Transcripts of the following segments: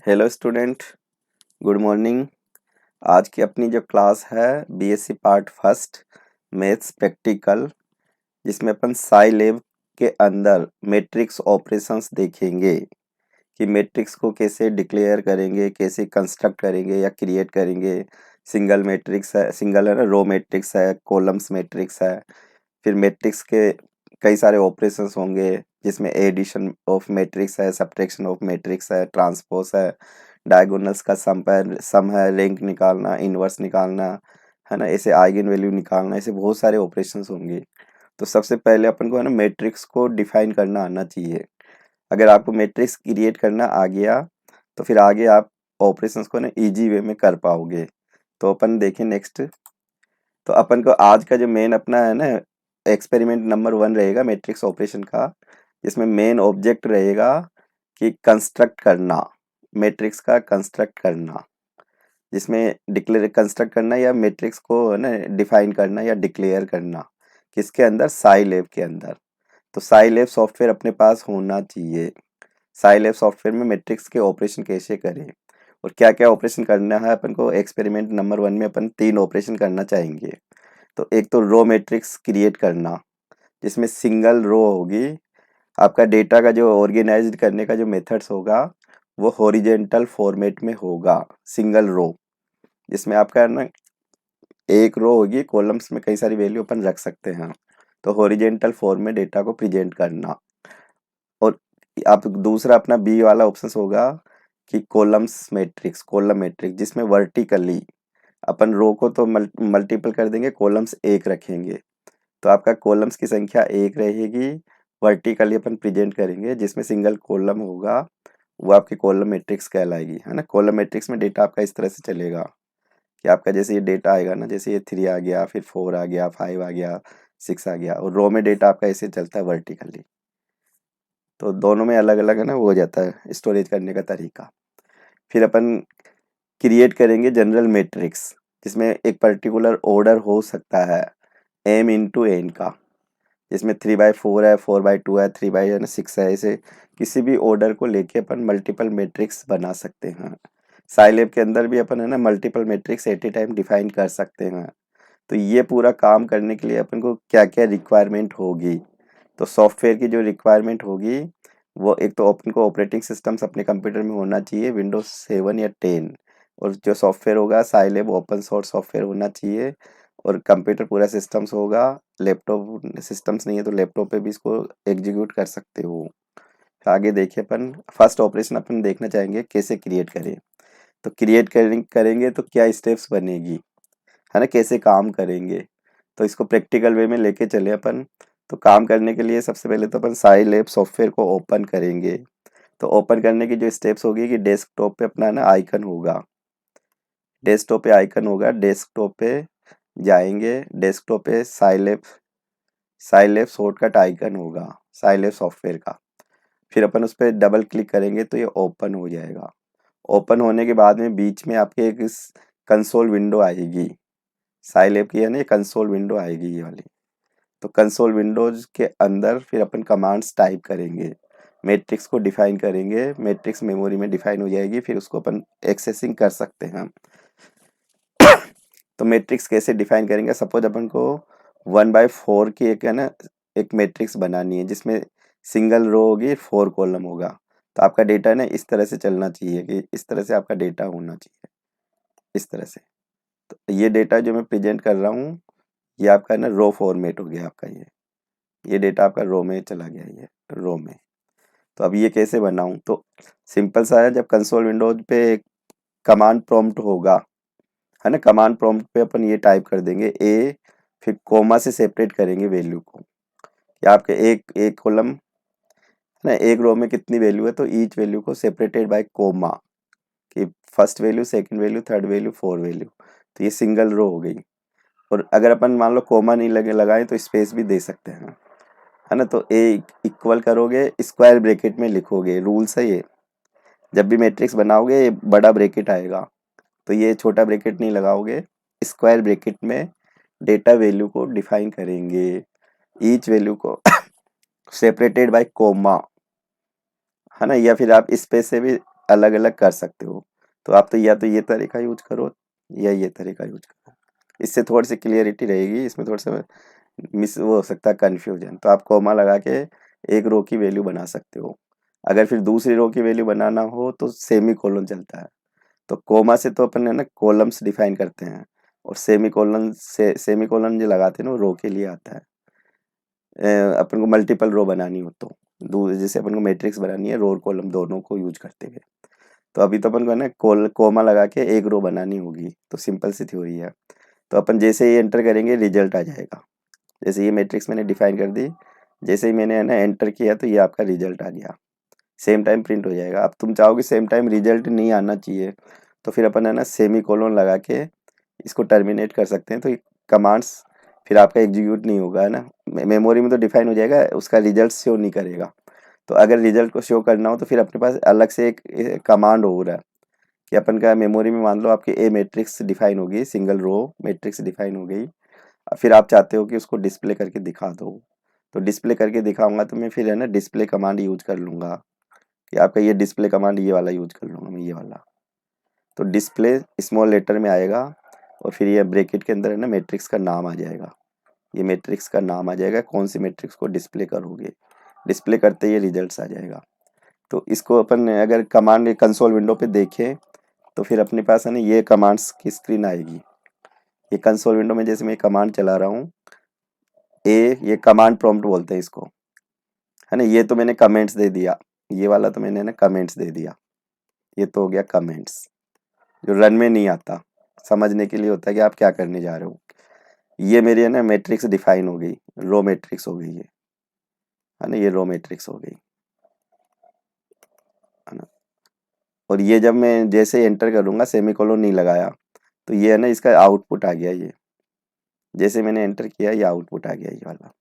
Hello student, good morning. आज की अपनी जो क्लास है BSc part first maths practical, जिसमें अपन साई लैब के अंदर मैट्रिक्स ऑपरेशंस देखेंगे कि मैट्रिक्स को कैसे डिक्लेयर करेंगे, कैसे कंस्ट्रक्ट करेंगे या क्रिएट करेंगे। सिंगल मैट्रिक्स है, सिंगल है ना, रो मैट्रिक्स है, कॉलम्स मैट्रिक्स है। फिर मैट्रिक्स के कई सारे ऑपरेशंस होंगे जिसमें एडिशन ऑफ मैट्रिक्स है, सब्ट्रैक्शन ऑफ मैट्रिक्स है, ट्रांसपोज है, डायगोनल्स का सम है, रैंक निकालना, इनवर्स निकालना, है ना, ऐसे आइगन वैल्यू निकालना, ऐसे बहुत सारे ऑपरेशंस होंगे। तो सबसे पहले अपन को है ना मैट्रिक्स को डिफाइन करना आना चाहिए। अगर आपको मैट्रिक्स क्रिएट करना आ गया तो फिर आगे आप ऑपरेशंस को ना इजी वे में कर पाओगे। तो अपन देखें नेक्स्ट। तो अपन को आज का जो मेन अपना है ना एक्सपेरिमेंट नंबर 1 रहेगा मैट्रिक्स ऑपरेशन का, जिसमें मेन ऑब्जेक्ट रहेगा कि कंस्ट्रक्ट करना, मैट्रिक्स का कंस्ट्रक्ट करना, जिसमें डिक्लेयर कंस्ट्रक्ट करना या मैट्रिक्स को है ना डिफाइन करना या डिक्लेयर करना, किसके अंदर, साई लैब के अंदर। तो साई लैब सॉफ्टवेयर अपने पास होना चाहिए। साई लैब सॉफ्टवेयर में मैट्रिक्स के ऑपरेशन कैसे करें और क्या क्या ऑपरेशन करना है अपन को, एक्सपेरिमेंट नंबर 1 में अपन 3 ऑपरेशन करना चाहेंगे। तो एक तो रो मैट्रिक्स क्रिएट करना, जिसमें सिंगल रो होगी। आपका डेटा का जो ऑर्गेनाइज्ड करने का जो मेथड्स होगा वो हॉरिजेंटल फॉर्मेट में होगा, सिंगल रो, जिसमें आपका ना एक रो होगी, कॉलम्स में कई सारी वैल्यू अपन रख सकते हैं। तो हॉरिजेंटल फॉर्म में डेटा को प्रेजेंट करना। और आप दूसरा अपना बी वाला ऑप्शन होगा कि कॉलम्स मैट्रिक्स, कॉलम मैट्रिक्स, जिसमें वर्टिकली अपन रो को तो मल्टीपल कर देंगे, कॉलम्स एक रखेंगे। तो आपका कॉलम्स की संख्या एक रहेगी, वर्टिकली अपन प्रेजेंट करेंगे, जिसमें सिंगल कॉलम होगा, वो आपकी कॉलम मैट्रिक्स कहलाएगी, है ना। कॉलम मैट्रिक्स में डेटा आपका इस तरह से चलेगा कि आपका जैसे ये डेटा आएगा ना, जैसे ये 3 आ गया, फिर 4 आ गया, 5 आ गया, 6 आ गया, और रो में डेटा आपका ऐसे चलता है वर्टिकली। तो दोनों में अलग अलग है ना वो हो जाता है स्टोरेज करने का तरीका। फिर अपन क्रिएट करेंगे जनरल मैट्रिक्स, जिसमें एक पर्टिकुलर ऑर्डर हो सकता है m इंटू एन का, जिसमें 3/4 है, 4/2 है, 3/6 है, ऐसे किसी भी ऑर्डर को लेके अपन मल्टीपल मैट्रिक्स बना सकते हैं। साइलैब के अंदर भी अपन है ना multiple matrix at a time define कर सकते हैं। तो ये पूरा काम करने के लिए अपन को क्या क्या रिक्वायरमेंट होगी, तो सॉफ्टवेयर की जो रिक्वायरमेंट होगी वो एक तो अपन को ऑपरेटिंग सिस्टम्स अपने कंप्यूटर में होना चाहिए, विंडोज 7 या 10। और जो सॉफ्टवेयर होगा साइलैब ओपन सोर्स सॉफ्टवेयर होना चाहिए। और कंप्यूटर पूरा सिस्टम्स होगा, लैपटॉप सिस्टम्स नहीं है तो लैपटॉप पे भी इसको एग्जीक्यूट कर सकते हो। आगे देखिए, अपन फर्स्ट ऑपरेशन अपन देखना चाहेंगे कैसे क्रिएट करें। तो क्रिएट करेंगे तो क्या स्टेप्स बनेगी, है ना, कैसे काम करेंगे। तो इसको प्रैक्टिकल वे में लेके चले अपन। तो काम करने के लिए सबसे पहले तो अपन साई लैब सॉफ्टवेयर को ओपन करेंगे। तो ओपन करने की जो स्टेप्स होगी कि डेस्कटॉप पे अपना ना आइकन होगा, डेस्कटॉप पे आइकन होगा, डेस्कटॉप पे जाएंगे, डेस्कटॉप पे साइलैब शॉर्टकट आइकन होगा साइलैब सॉफ्टवेयर का। फिर अपन उस पर डबल क्लिक करेंगे तो ये ओपन हो जाएगा। ओपन होने के बाद में बीच में आपके एक कंसोल विंडो आएगी, साइलैब की है ना कंसोल विंडो आएगी ये वाली। तो कंसोल विंडोज के अंदर फिर अपन कमांड्स टाइप करेंगे, मैट्रिक्स को डिफाइन करेंगे, मैट्रिक्स मेमोरी में डिफाइन हो जाएगी, फिर उसको अपन एक्सेसिंग कर सकते हैं। तो मैट्रिक्स कैसे डिफाइन करेंगे, सपोज अपन को 1/4 की एक है ना एक मैट्रिक्स बनानी है, जिसमें सिंगल रो होगी, 4 कॉलम होगा। तो आपका डेटा ना इस तरह से चलना चाहिए कि इस तरह से आपका डेटा होना चाहिए, इस तरह से। तो ये डेटा जो मैं प्रेजेंट कर रहा हूँ ये आपका ना रो फॉर्मेट हो गया आपका, ये डेटा आपका रो में चला गया, ये रो में। तो अब ये कैसे बनाऊं, तो सिंपल सा है, जब कंसोल विंडोज पे कमांड प्रॉम्प्ट होगा, है ना, कमांड प्रॉम्प्ट पे अपन ये टाइप कर देंगे ए, फिर कोमा से सेपरेट करेंगे वैल्यू को, कि आपके एक एक कॉलम है ना, एक रो में कितनी वैल्यू है, तो ईच वैल्यू को सेपरेटेड बाय कोमा, कि first value, second value, third value, four value. तो ये सिंगल रो हो गई। और अगर अपन मान लो कोमा नहीं लगे लगाए तो स्पेस भी दे सकते हैं, है ना। तो ए इक्वल करोगे, स्क्वायर ब्रैकेट में लिखोगे, रूल्स है ये। जब भी मैट्रिक्स बनाओगे ये बड़ा ब्रैकेट आएगा, तो ये छोटा ब्रैकेट नहीं लगाओगे, स्क्वायर ब्रैकेट में डेटा वैल्यू को डिफाइन करेंगे, ईच वैल्यू को सेपरेटेड बाय कोमा, है ना। या फिर आप स्पेस से भी अलग अलग कर सकते हो। तो आप तो या तो ये तरीका यूज करो या ये तरीका यूज करो, इससे थोड़ी सी क्लियरिटी रहेगी, इसमें थोड़ा सा मिस वो हो सकता है कन्फ्यूजन। तो आप कॉमा लगा के एक रो की वैल्यू बना सकते हो। अगर फिर दूसरी रो की वैल्यू बनाना हो तो सेमी कोलन चलता है। तो कोमा से तो अपन है ना कॉलम्स डिफाइन करते हैं, और सेमी कोलन से सेमी कोलन जो लगाते हैं ना वो रो के लिए आता है। अपन को मल्टीपल रो बनानी हो तो जैसे अपन को मैट्रिक्स बनानी है, रो और कॉलम दोनों को यूज करते हुए। तो अभी तो अपन को है ना कोमा लगा के एक रो बनानी होगी, तो सिंपल सी थ्योरी है। तो अपन जैसे ही एंटर करेंगे रिजल्ट आ जाएगा। जैसे ये मैट्रिक्स मैंने डिफाइन कर दी, जैसे ही मैंने है ना एंटर किया तो ये आपका रिजल्ट आ गया, सेम टाइम प्रिंट हो जाएगा। अब तुम चाहोगे सेम टाइम रिजल्ट नहीं आना चाहिए, तो फिर अपन है ना सेमी कोलन लगा के इसको टर्मिनेट कर सकते हैं। तो ये कमांड्स फिर आपका एग्जीक्यूट नहीं होगा, है ना, मेमोरी में तो डिफाइन हो जाएगा, उसका रिजल्ट शो नहीं करेगा। तो अगर रिजल्ट को शो करना हो तो फिर अपने पास अलग से एक कमांड हो रहा है कि अपन का मेमोरी में मान लो आपकी ए मैट्रिक्स डिफाइन होगी, सिंगल रो मैट्रिक्स डिफाइन हो गई। फिर आप चाहते हो कि उसको डिस्प्ले करके दिखा दो, तो डिस्प्ले करके दिखाऊंगा तो मैं फिर है ना डिस्प्ले कमांड यूज कर लूंगा, कि आपका ये डिस्प्ले कमांड ये वाला यूज कर लूंगा मैं, ये वाला। तो डिस्प्ले स्मॉल लेटर में आएगा, और फिर ये ब्रैकेट के अंदर है ना मैट्रिक्स का नाम आ जाएगा। ये मैट्रिक्स का नाम आ जाएगा, कौन सी मैट्रिक्स को डिस्प्ले करोगे, डिस्प्ले करते ही रिजल्ट्स आ जाएगा। तो इसको अपन अगर कमांड कंसोल विंडो पे देखें तो फिर अपने पास है ना ये कमांड्स की स्क्रीन आएगी। ये कंसोल विंडो में जैसे मैं कमांड चला रहा हूँ, ये कमांड प्रॉम्प्ट बोलते हैं इसको, है ना। ये तो मैंने कमेंट्स दे दिया, ये वाला तो मैंने ना कमेंट्स दे दिया, ये तो हो गया कमेंट्स, जो रन में नहीं आता, समझने के लिए होता है कि आप क्या करने जा रहे हो। ये मेरी है ना मैट्रिक्स डिफाइन हो गई, रो मैट्रिक्स हो गई ये, है ना, ये रो मैट्रिक्स हो गई, है ना। और ये जब मैं जैसे एंटर करूंगा, सेमीकोलन नहीं लगाया, तो ये है ना इसका आउटपुट आ गया। ये जैसे मैंने एंटर किया ये आउटपुट आ गया ये वाला।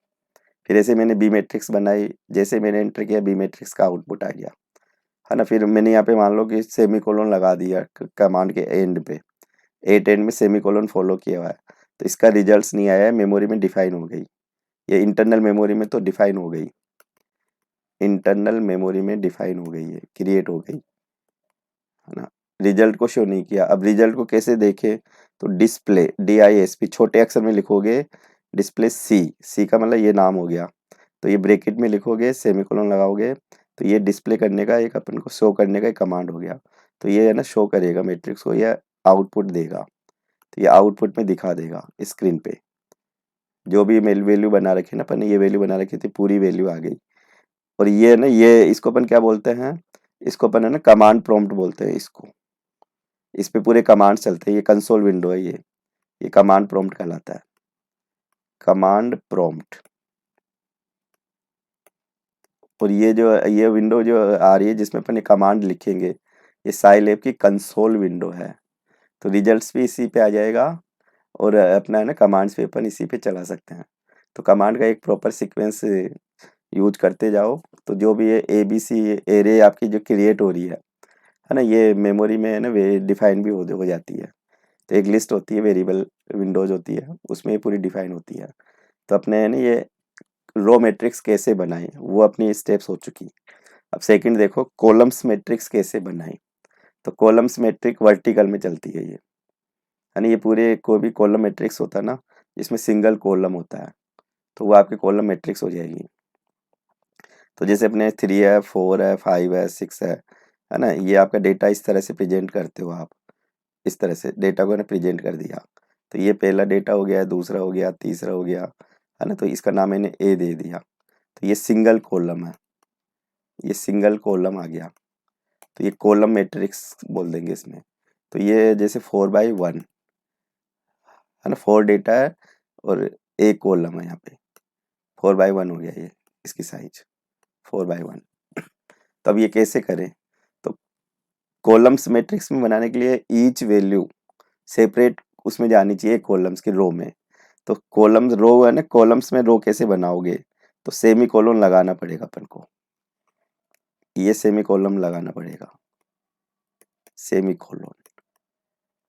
फिर ऐसे मैंने बी मैट्रिक्स बनाई, जैसे मैंने एंटर किया बी मैट्रिक्स का आउटपुट आ गया, है ना। फिर मैंने यहाँ पे मान लो कि सेमीकोलन लगा दिया कमांड के एंड पे, एट एंड में सेमीकोलन फॉलो किया हुआ है, तो इसका रिजल्ट्स नहीं आया है, मेमोरी में डिफाइन हो गई। ये इंटरनल मेमोरी में तो डिफाइन हो गई, इंटरनल मेमोरी में डिफाइन हो गई है, क्रिएट हो गई, है ना। रिजल्ट को शो नहीं किया। अब रिजल्ट को कैसे देखें, तो डिस्प्ले DISP छोटे अक्षर में लिखोगे, डिस्प्ले सी का मतलब ये नाम हो गया, तो ये ब्रैकेट में लिखोगे, सेमीकोलन लगाओगे, तो ये डिस्प्ले करने का एक अपन को शो करने का एक कमांड हो गया। तो ये है ना शो करेगा मैट्रिक्स को, या आउटपुट देगा, तो ये आउटपुट में दिखा देगा स्क्रीन पे। जो भी वैल्यू बना रखी है ना अपन ने, ये वैल्यू बना रखी थी, पूरी वैल्यू आ गई। और ये ना ये इसको अपन क्या बोलते हैं, इसको अपन है ना कमांड प्रॉम्प्ट बोलते हैं इसको। इस पे पूरे कमांड चलते हैं, ये कंसोल विंडो है, ये कमांड प्रॉम्प्ट कहलाता है, कमांड प्रॉम्प्ट। और ये विंडो जो आ रही है जिसमें अपन ये कमांड लिखेंगे, ये साइलैब की कंसोल विंडो है। तो रिजल्ट्स भी इसी पे आ जाएगा, और अपना है ना कमांड्स भी अपन इसी पे चला सकते हैं। तो कमांड का एक प्रॉपर सीक्वेंस यूज करते जाओ, तो जो भी ये ABC एरे आपकी जो क्रिएट हो रही है ना, ये मेमोरी में है ना वे डिफाइन भी हो जाती है। तो एक लिस्ट होती है, वेरिएबल विंडोज होती है, उसमें ये पूरी डिफाइन होती है। तो अपने है ना ये रो मैट्रिक्स कैसे बनाए वो अपनी स्टेप्स हो चुकी। अब सेकंड देखो, कॉलम्स मैट्रिक्स कैसे बनाए। तो कॉलम्स मैट्रिक वर्टिकल में चलती है ये, है ना। ये पूरे कोई भी कॉलम मैट्रिक्स होता है ना, जिसमें सिंगल कॉलम होता है, तो वो आपकी कॉलम मैट्रिक्स हो जाएगी। तो जैसे अपने 3 है, 4 है, 5 है, 6 है ना, ये आपका डेटा इस तरह से प्रेजेंट करते हो आप, इस तरह से डेटा को ना प्रेजेंट कर दिया। तो ये पहला डेटा हो गया, दूसरा हो गया, तीसरा हो गया, है ना। तो इसका नाम मैंने ए दे दिया, तो ये सिंगल कॉलम है, ये सिंगल कॉलम आ गया, तो ये कॉलम मैट्रिक्स बोल देंगे इसमें। तो ये जैसे 4x1 है ना, 4 डेटा है और एक कॉलम है यहाँ पे, 4x1 हो गया ये, इसकी साइज 4x1। तो अब ये कैसे करें, तो कॉलम्स मैट्रिक्स में बनाने के लिए ईच वैल्यू सेपरेट उसमें जानी चाहिए कॉलम्स की रो में। तो कॉलम्स रो है ना, कॉलम्स में रो कैसे बनाओगे, तो सेमी कॉलन लगाना पड़ेगा अपन को, ये सेमी कॉलम लगाना पड़ेगा, सेमी कॉलन।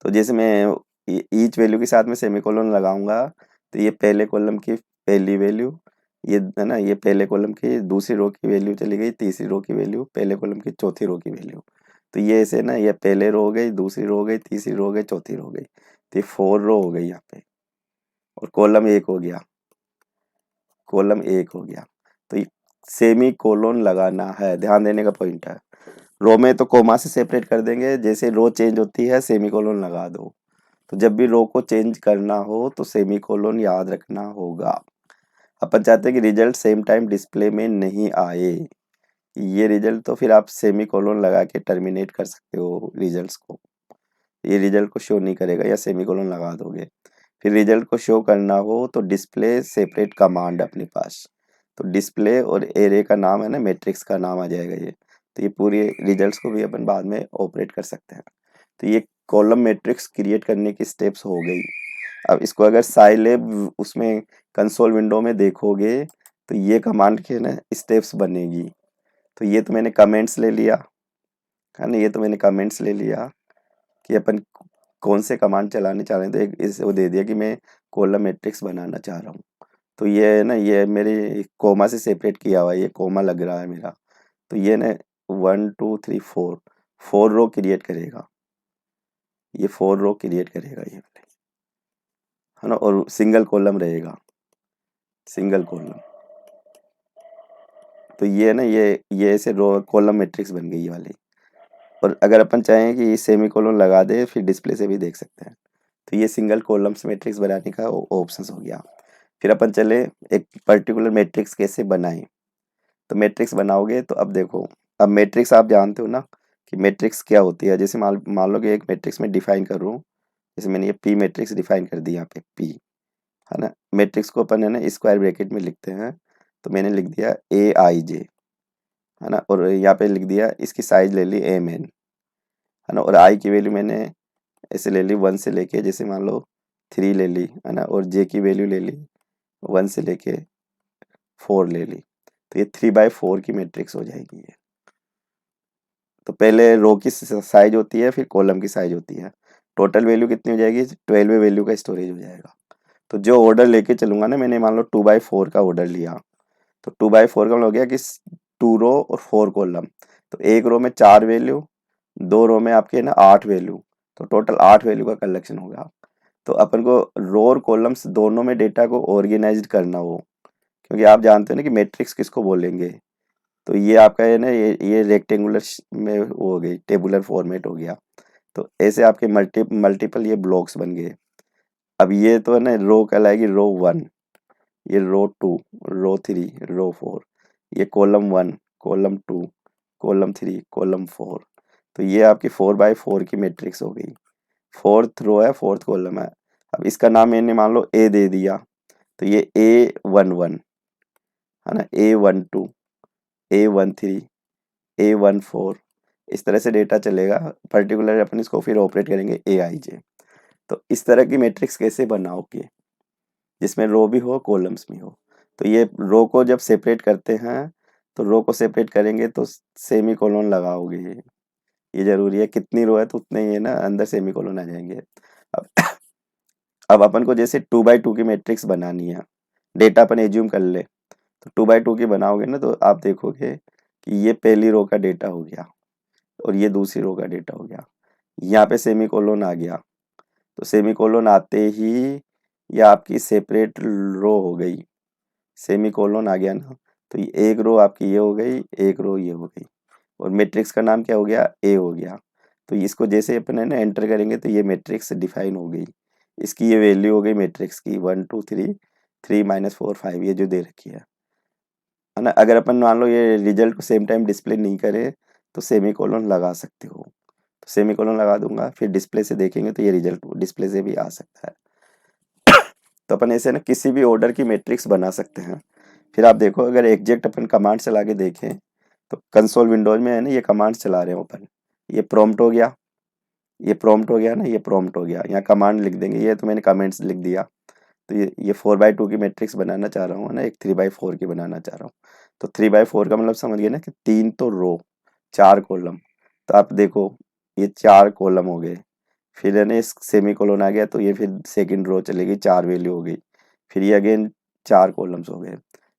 तो जैसे मैं ईच वैल्यू के साथ में सेमी कॉलन लगाऊंगा, तो ये पहले कॉलम की पहली वैल्यू, ये है ना, ये पहले कॉलम की दूसरी रो की वैल्यू चली गई, तीसरी रो की वैल्यू, पहले कॉलम की चौथी रो की वैल्यू। तो ये ऐसे ना, ये पहले रो हो गई, दूसरी रो हो गई, तीसरी रो हो गई, चौथी रो हो गई, तो ये 4 रो हो गई यहाँ पे, और कॉलम 1 हो गया, कॉलम 1 हो गया। तो सेमी कोलोन लगाना है, ध्यान देने का पॉइंट है। रो में तो कोमा से सेपरेट कर देंगे, जैसे रो चेंज होती है सेमी कोलोन लगा दो। तो जब भी रो को चेंज करना हो तो सेमी कोलोन याद रखना होगा। अपन चाहते हैं कि रिजल्ट सेम टाइम डिस्प्ले में नहीं आए, ये रिजल्ट तो फिर आप सेमी कोलोन लगा के टर्मिनेट कर सकते हो रिजल्ट्स को, ये रिजल्ट को शो नहीं करेगा या सेमी कोलोन लगा दोगे। फिर रिजल्ट को शो करना हो तो डिस्प्ले सेपरेट कमांड अपने पास, तो डिस्प्ले और एरे का नाम है ना, मैट्रिक्स का नाम आ जाएगा ये। तो ये पूरी रिजल्ट्स को भी अपन बाद में ऑपरेट कर सकते हैं। तो ये कॉलम मैट्रिक्स क्रिएट करने की स्टेप्स हो गई। अब इसको अगर साइलैब उसमें कंसोल विंडो में देखोगे तो ये कमांड के ना स्टेप्स बनेगी। तो ये तो मैंने कमेंट्स ले लिया है ना, ये तो मैंने कमेंट्स ले लिया कि अपन कौन से कमांड चलाने चाह रहे हैं। तो एक इस वो दे दिया कि मैं कॉलम मैट्रिक्स बनाना चाह रहा हूँ। तो ये है ना, ये मेरी कोमा से सेपरेट किया हुआ है, ये कोमा लग रहा है मेरा। तो ये ना 1 2 3 4 रो क्रिएट करेगा, ये 4 रो क्रिएट करेगा ये वाले, है ना, और सिंगल कॉलम रहेगा, सिंगल कॉलम। तो ये ना, ये ऐसे रो कॉलम मैट्रिक्स बन गई ये वाली। और अगर अपन चाहें कि सेमी कोलन लगा दे फिर डिस्प्ले से भी देख सकते हैं। तो ये सिंगल कॉलम्स मैट्रिक्स बनाने का ऑप्शंस हो गया। फिर अपन चले एक पर्टिकुलर मैट्रिक्स कैसे बनाएं। तो मैट्रिक्स बनाओगे तो अब देखो, अब मैट्रिक्स आप जानते हो ना कि मैट्रिक्स क्या होती है। जैसे मान मान लो कि एक मैट्रिक्स में डिफाइन कर रहा हूँ, जैसे मैंने ये पी मैट्रिक्स डिफाइन कर दी यहाँ पे पी, है ना। मैट्रिक्स को अपन है ना स्क्वायर ब्रैकेट में लिखते हैं। तो मैंने लिख दिया ए आई जे, है ना, और यहाँ पे लिख दिया इसकी साइज ले ली एम एन, है ना, और आई की वैल्यू मैंने ऐसे ले ली 1 से लेके, जैसे मान लो 3 ले ली, है ना, और जे की वैल्यू ले ली 1 से लेके 4 ले ली। तो ये 3/4 की मैट्रिक्स हो जाएगी ये। तो पहले रो की साइज होती है, फिर कॉलम की साइज होती है। टोटल वैल्यू कितनी हो जाएगी, 12 वैल्यू का स्टोरेज हो जाएगा। तो जो ऑर्डर लेके चलूंगा ना, मैंने मान लो 2/4 का ऑर्डर लिया, तो 2/4 का मतलब हो गया कि 2 रो और 4 कॉलम। तो एक रो में 4 वैल्यू, 2 रो में आपके ना 8 वैल्यू, तो टोटल 8 वैल्यू का कलेक्शन होगा। तो अपन को रो और कॉलम्स दोनों में डेटा को ऑर्गेनाइज्ड करना हो, क्योंकि आप जानते हो ना कि मैट्रिक्स किसको बोलेंगे। तो ये आपका है ना, ये रेक्टेंगुलर में वो हो गई, टेबुलर फॉर्मेट हो गया। तो ऐसे आपके मल्टीपल ये ब्लॉक्स बन गए। अब ये तो है ना, रो कहलाएगी रो 1, ये रो 2, रो 3, रो 4, ये कॉलम 1, कॉलम 2, कॉलम 3, कॉलम 4। तो ये आपकी 4/4 की मैट्रिक्स हो गई। फोर्थ रो है, फोर्थ कॉलम है। अब इसका नाम मैंने मान लो ए दे दिया, तो ये A11, है ना, A12, A13, A14, इस तरह से डेटा चलेगा। पर्टिकुलर अपन इसको फिर ऑपरेट करेंगे AIJ। तो इस तरह की मैट्रिक्स कैसे बनाओगे जिसमें रो भी हो कॉलम्स भी हो। तो ये रो को जब सेपरेट करते हैं, तो रो को सेपरेट करेंगे तो सेमी कोलन लगाओगे, ये जरूरी है। कितनी रो है तो उतने ही है ना अंदर सेमी कोलन आ जाएंगे। अब अब अपन को जैसे 2/2 की मैट्रिक्स बनानी है, डेटा अपन एज्यूम कर ले, तो 2/2 की बनाओगे ना, तो आप देखोगे कि ये पहली रो का डेटा हो गया और ये दूसरी रो का डेटा हो गया। यहाँ पे सेमी कोलोन आ गया, तो सेमी कोलोन आते ही ये आपकी सेपरेट रो हो गई। सेमी कोलोन आ गया ना, तो ये एक रो आपकी ये हो गई, एक रो ये हो गई, और मैट्रिक्स का नाम क्या हो गया, ए हो गया। तो इसको जैसे अपन है ना एंटर करेंगे तो ये मैट्रिक्स डिफाइन हो गई। इसकी ये वैल्यू हो गई मैट्रिक्स की 1 2 3, 3 - 4 5, ये जो दे रखी है ना। अगर अपन मान लो ये रिजल्ट को सेम टाइम डिस्प्ले नहीं करे तो सेमी कोलन लगा सकते हो। तो सेमी कोलन लगा दूंगा, फिर डिस्प्ले से देखेंगे तो ये रिजल्ट डिस्प्ले से भी आ सकता है। तो अपन ऐसे ना किसी भी ऑर्डर की मैट्रिक्स बना सकते हैं। फिर आप देखो, अगर एग्जैक्ट अपन कमांड चला के देखें तो कंसोल विंडोज में है ना, ये कमांड चला रहे हो अपन, ये प्रॉम्प्ट हो गया, ये प्रॉम्प्ट हो गया ना, ये प्रॉम्प्ट हो गया। यहाँ कमांड लिख देंगे, ये तो मैंने कमेंट्स लिख दिया। तो ये 4/2 की मैट्रिक्स बनाना चाह रहा हूँ ना, एक 3/4 की बनाना चाह रहा हूँ। तो 3/4 का मतलब समझ गए ना कि 3 तो रो, 4 कॉलम। तो आप देखो ये 4 कॉलम हो गए, फिर है ना इस सेमी कोलन आ गया, तो ये फिर सेकंड रो चलेगी, 4 वैल्यू हो गई, फिर ये अगेन 4 कॉलम्स हो गए।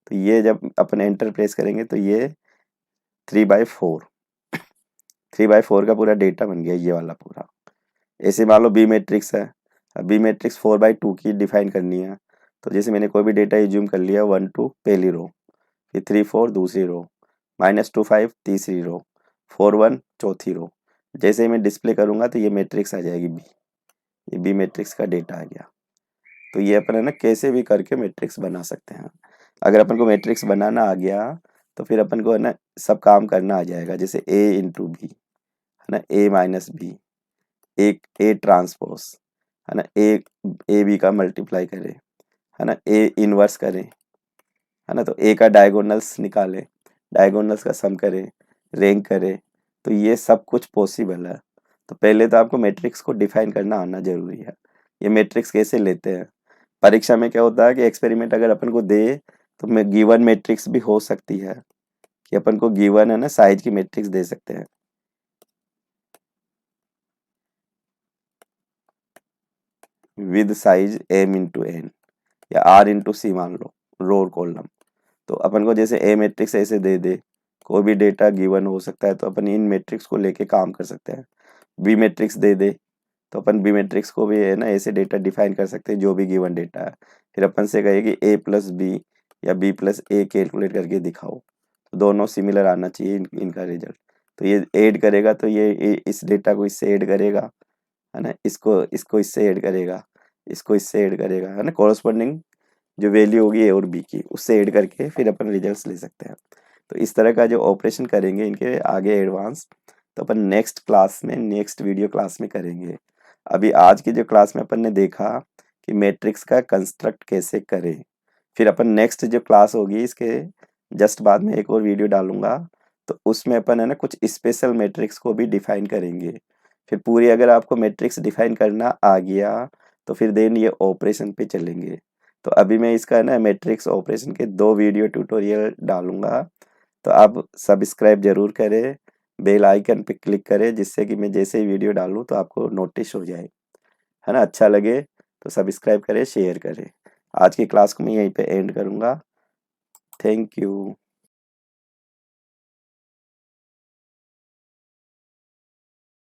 तो ये जब अपन एंटर प्रेस करेंगे तो ये 3/4 3/4 का पूरा डेटा बन गया ये वाला पूरा। ऐसे मान लो बी मैट्रिक्स है, अब बी मैट्रिक्स 4/2 की डिफाइन करनी है, तो जैसे मैंने कोई भी डेटा एज्यूम कर लिया, 1 2 पहली रो, फिर 3 4 दूसरी रो, -2 5 तीसरी रो, 4 1 चौथी रो। जैसे ही मैं डिस्प्ले करूंगा तो ये मैट्रिक्स आ जाएगी बी, ये बी मैट्रिक्स का डेटा आ गया। तो ये अपन है ना कैसे भी करके मैट्रिक्स बना सकते हैं। अगर अपन को मैट्रिक्स बनाना आ गया तो फिर अपन को है ना सब काम करना आ जाएगा, जैसे ए इंटू बी है ना, ए माइनस बी, एक ए ट्रांसपोज है ना, ए बी का मल्टीप्लाई करें है ना, ए इनवर्स करें है ना, तो ए का डायगोनल्स निकालें, डायगोनल्स का सम करें, रैंक करें, तो ये सब कुछ पॉसिबल है। तो पहले तो आपको मैट्रिक्स को डिफाइन करना आना जरूरी है। ये मैट्रिक्स कैसे लेते हैं, परीक्षा में क्या होता है कि एक्सपेरिमेंट अगर अपन को दे तो मैं गिवन मैट्रिक्स भी हो सकती है, कि अपन को गिवन है ना साइज की मैट्रिक्स दे सकते हैं, with size m into n या r इंटू सी मान लो, रो और कॉलम। तो अपन को जैसे ए मैट्रिक्स ऐसे दे दे, कोई भी डेटा गिवन हो सकता है, तो अपन इन मैट्रिक्स को लेके काम कर सकते हैं। बी मैट्रिक्स दे दे तो अपन बी मैट्रिक्स को भी है ना ऐसे डेटा डिफाइन कर सकते हैं जो भी गिवन डेटा है। फिर अपन से कहे कि a प्लस बी या b प्लस ए कैलकुलेट करके दिखाओ, तो दोनों सिमिलर आना चाहिए इनका रिजल्ट। तो ये ऐड करेगा तो ये इस डेटा को इससे ऐड करेगा है ना, इसको इसको इससे ऐड करेगा, इसको इससे ऐड करेगा है ना, कॉरस्पॉन्डिंग जो वैल्यू होगी ए और बी की उससे ऐड करके फिर अपन रिजल्ट्स ले सकते हैं। तो इस तरह का जो ऑपरेशन करेंगे इनके आगे एडवांस, तो अपन नेक्स्ट क्लास में, नेक्स्ट वीडियो क्लास में करेंगे। अभी आज की जो क्लास में अपन ने देखा कि मैट्रिक्स का कंस्ट्रक्ट कैसे करें, फिर अपन नेक्स्ट जो क्लास होगी इसके जस्ट बाद में एक और वीडियो डालूंगा, तो उसमें अपन है ना कुछ स्पेशल मैट्रिक्स को भी डिफाइन करेंगे। फिर पूरी अगर आपको मैट्रिक्स डिफाइन करना आ गया तो फिर देन ये ऑपरेशन पे चलेंगे। तो अभी मैं इसका है ना मैट्रिक्स ऑपरेशन के 2 वीडियो ट्यूटोरियल डालूंगा, तो आप सब्सक्राइब जरूर करें, बेल आइकन पे क्लिक करें, जिससे कि मैं जैसे ही वीडियो डालूं तो आपको नोटिस हो जाए है ना। अच्छा लगे तो सब्सक्राइब करें, शेयर करें। आज की क्लास को मैं यहीं पे एंड करूंगा। Thank you.